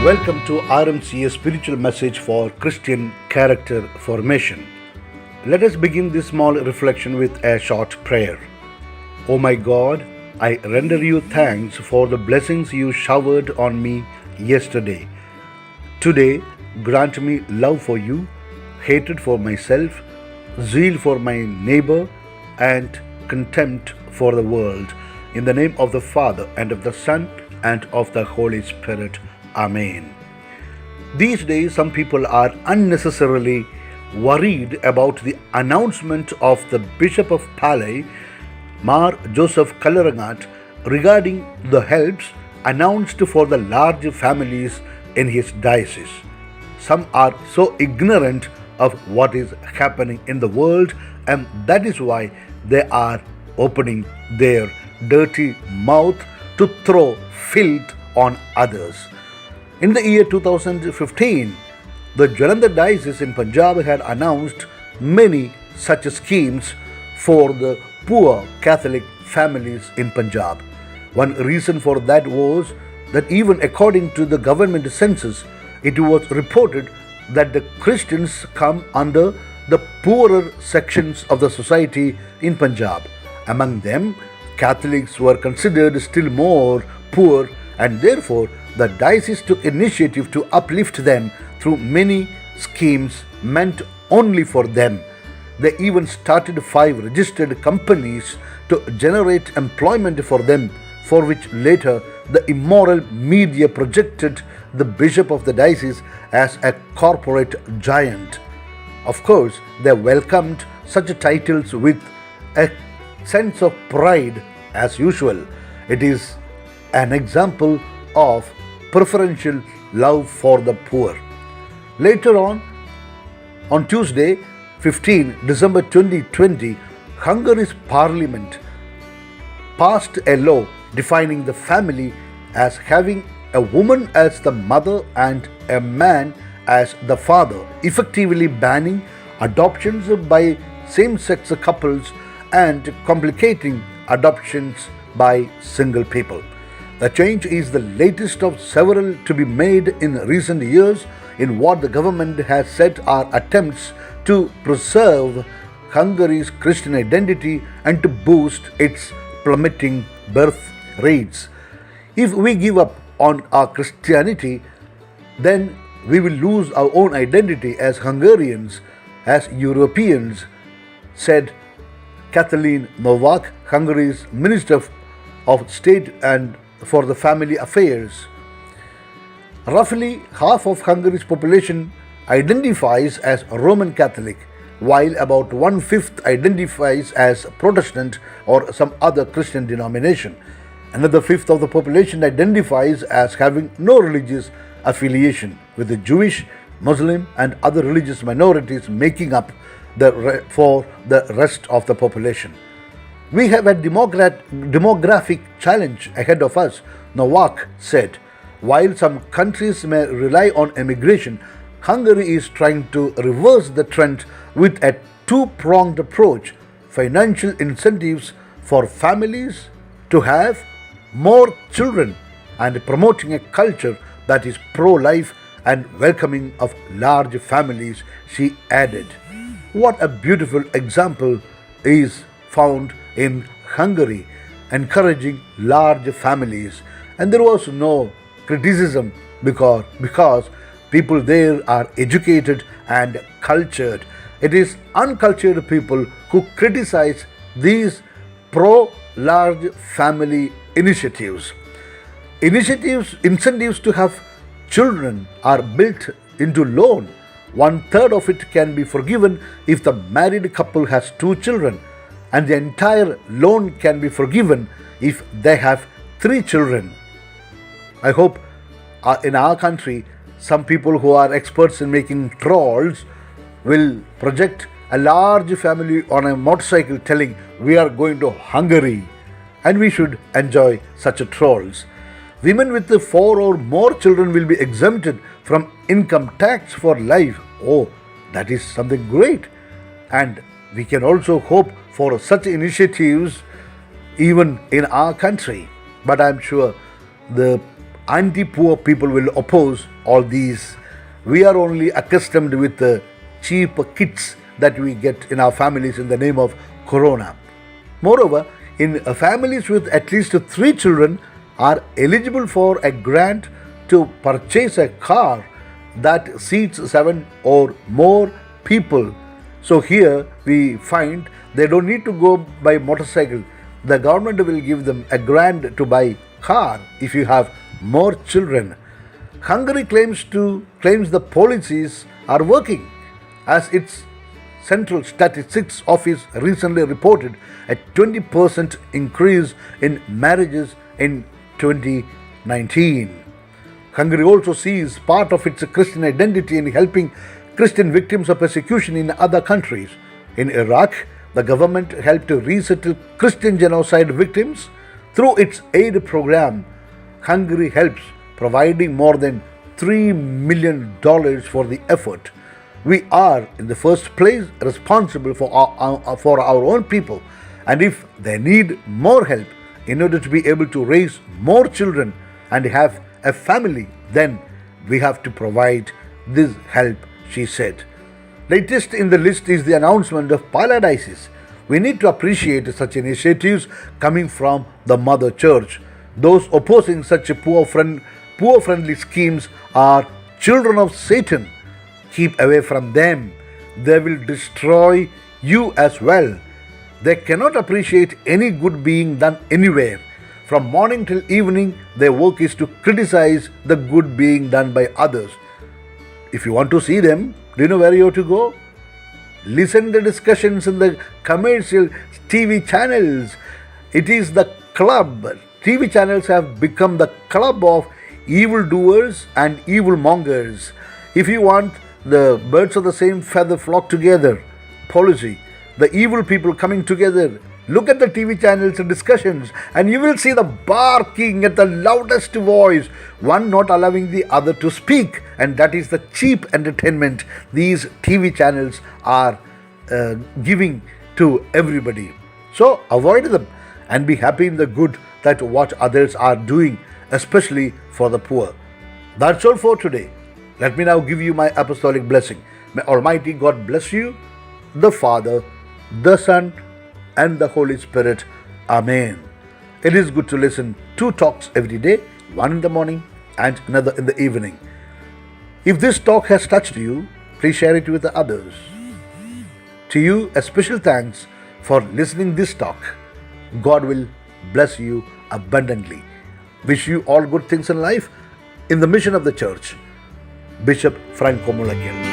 Welcome to RMCA Spiritual Message for Christian Character Formation. Let us begin this small reflection with a short prayer. O my God, I render you thanks for the blessings you showered on me yesterday. Today, grant me love for you, hatred for myself, zeal for my neighbor, and contempt for the world. In the name of the Father, and of the Son, and of the Holy Spirit. Amen. These days, some people are unnecessarily worried about the announcement of the Bishop of Palay, Mar Joseph Kalarangat, regarding the helps announced for the large families in his diocese. Some are so ignorant of what is happening in the world, and that is why they are opening their dirty mouth to throw filth on others. In the year 2015, the Jalandhar Diocese in Punjab had announced many such schemes for the poor Catholic families in Punjab. One reason for that was that even according to the government census, it was reported that the Christians come under the poorer sections of the society in Punjab. Among them, Catholics were considered still more poor, and therefore the diocese took initiative to uplift them through many schemes meant only for them. They even started 5 registered companies to generate employment for them, for which later the immoral media projected the bishop of the diocese as a corporate giant. Of course, they welcomed such titles with a sense of pride as usual. It is an example of preferential love for the poor. Later on Tuesday, 15 December 2020, Hungary's parliament passed a law defining the family as having a woman as the mother and a man as the father, effectively banning adoptions by same-sex couples and complicating adoptions by single people. The change is the latest of several to be made in recent years in what the government has said are attempts to preserve Hungary's Christian identity and to boost its plummeting birth rates. If we give up on our Christianity, then we will lose our own identity as Hungarians, as Europeans, said Katalin Novak, Hungary's Minister of State and for the Family Affairs. Roughly half of Hungary's population identifies as Roman Catholic, while about 1/5 identifies as Protestant or some other Christian denomination. Another fifth of the population identifies as having no religious affiliation, with the Jewish, Muslim, and other religious minorities making up for the rest of the population. We have a demographic challenge ahead of us, Novak said. While some countries may rely on immigration, Hungary is trying to reverse the trend with a two-pronged approach: financial incentives for families to have more children and promoting a culture that is pro-life and welcoming of large families, she added. What a beautiful example is found in Hungary, encouraging large families, and there was no criticism because people there are educated and cultured. It is uncultured people who criticize these pro-large family initiatives. Incentives to have children are built into loan. 1/3 of it can be forgiven if the married couple has 2 children, and the entire loan can be forgiven if they have 3 children. I hope in our country, some people who are experts in making trolls will project a large family on a motorcycle telling, "We are going to Hungary," and we should enjoy such trolls. Women with 4 or more children will be exempted from income tax for life. Oh, that is something great. And we can also hope for such initiatives even in our country. But I'm sure the anti-poor people will oppose all these. We are only accustomed with the cheap kits that we get in our families in the name of corona. Moreover, in families with at least 3 children are eligible for a grant to purchase a car that seats 7 or more people. So here we find they don't need to go by motorcycle. The government will give them a grant to buy car if you have more children. Hungary claims the policies are working, as its Central Statistics Office recently reported a 20% increase in marriages in 2019. Hungary also sees part of its Christian identity in helping Christian victims of persecution in other countries. In Iraq, the government helped to resettle Christian genocide victims through its aid program. Hungary helps, providing more than $3 million for the effort. We are, in the first place, responsible for our own people, and if they need more help in order to be able to raise more children and have a family, then we have to provide this help, she said. Latest in the list is the announcement of Paradises. We need to appreciate such initiatives coming from the Mother Church. Those opposing such poor-friendly schemes are children of Satan. Keep away from them. They will destroy you as well. They cannot appreciate any good being done anywhere. From morning till evening, their work is to criticize the good being done by others. If you want to see them, do you know where you have to go? Listen to the discussions in the commercial TV channels. It is the club. TV channels have become the club of evildoers and evil mongers. If you want the birds of the same feather flock together policy, the evil people coming together, look at the TV channels and discussions, and you will see the barking at the loudest voice, one not allowing the other to speak, and that is the cheap entertainment these TV channels are giving to everybody. So avoid them and be happy in the good that what others are doing, especially for the poor. That's all for today. Let me now give you my apostolic blessing. May Almighty God bless you, the Father, the Son, and the Holy Spirit. Amen. It is good to listen 2 talks every day, one in the morning and another in the evening. If this talk has touched you, please share it with the others. To you, a special thanks for listening this talk. God will bless you abundantly. Wish you all good things in life in the mission of the church. Bishop Franco Mulakil.